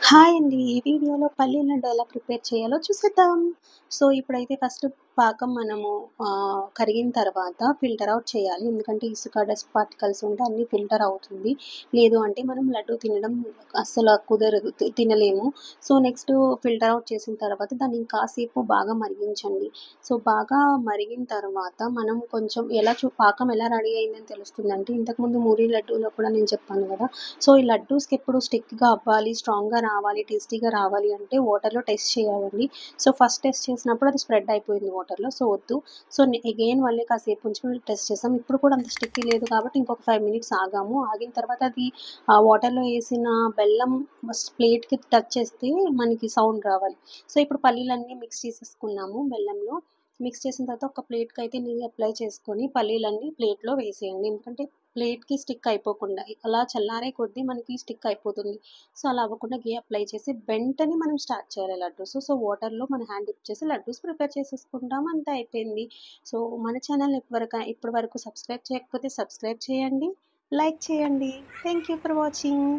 Hi అండి. ఈ వీడియోలో పల్లి లడ్డు ఎలా ప్రిపేర్ చేయాలో చూసేద్దాం. సో, ఇప్పుడైతే ఫస్ట్ పాకం మనము కరిగిన తర్వాత ఫిల్టర్ ఔట్ చేయాలి. ఎందుకంటే ఇసుక, డస్ట్ పార్టికల్స్ ఉంటే అన్నీ ఫిల్టర్ అవుతుంది. లేదు అంటే మనం లడ్డు తినడం అస్సలు కుదరదు. తినలేము. సో, నెక్స్ట్ ఫిల్టర్ ఔట్ చేసిన తర్వాత దాన్ని కాసేపు బాగా మరిగించండి. సో, బాగా మరిగిన తర్వాత మనం కొంచెం పాకం ఎలా రెడీ అయిందని తెలుస్తుందంటే, ఇంతకుముందు మూరి లడ్డూలో కూడా నేను చెప్పాను కదా! సో, ఈ లడ్డూస్‌కి ఎప్పుడు స్టిక్‌గా అవ్వాలి, స్ట్రాంగ్‌గా రావాలి, టేస్టీగా రావాలి అంటే వాటర్‌లో టెస్ట్ చేయాలండి. సో, ఫస్ట్ టెస్ట్ చేసినప్పుడు అది స్ప్రెడ్ అయిపోయింది వాటర్‌లో. సో, వద్దు. సో, అగైన్ మళ్ళీ కాసేపు ఉంచి టెస్ట్ చేసాం. ఇప్పుడు కూడా అంత స్టిక్కీ లేదు కాబట్టి ఇంకొక 5 మినిట్స్ ఆగాము. ఆగిన తర్వాత అది వాటర్‌లో ఏసిన బెల్లం ప్లేట్‌కి టచ్ చేస్తే మనకి సౌండ్ రావాలి. సో, ఇప్పుడు పల్లీలన్నీ మిక్స్ చేసేసుకున్నాము బెల్లంలో. మిక్స్ చేసిన తర్వాత ఒక ప్లేట్‌కైతే నెయ్యి అప్లై చేసుకొని పల్లీలన్నీ ప్లేట్‌లో వేసేయండి. ఎందుకంటే ప్లేట్‌కి స్టిక్ అయిపోకుండా అలా చల్లారే కొద్దీ మనకి స్టిక్ అయిపోతుంది. సో, అలా అవ్వకుండా ఘీ అప్లై చేసి వెంటనే మనం స్టార్ట్ చేయాలి లడ్డూస్. సో, వాటర్‌లో మన హ్యాండ్ డిప్ చేసి లడ్డూస్ ప్రిపేర్ చేసేసుకుంటాం. అంతే అయిపోయింది. సో, మన ఛానల్‌ని ఇప్పటి వరకు సబ్స్క్రైబ్ చేయకపోతే సబ్స్క్రైబ్ చేయండి. లైక్ చేయండి. Thank you for watching.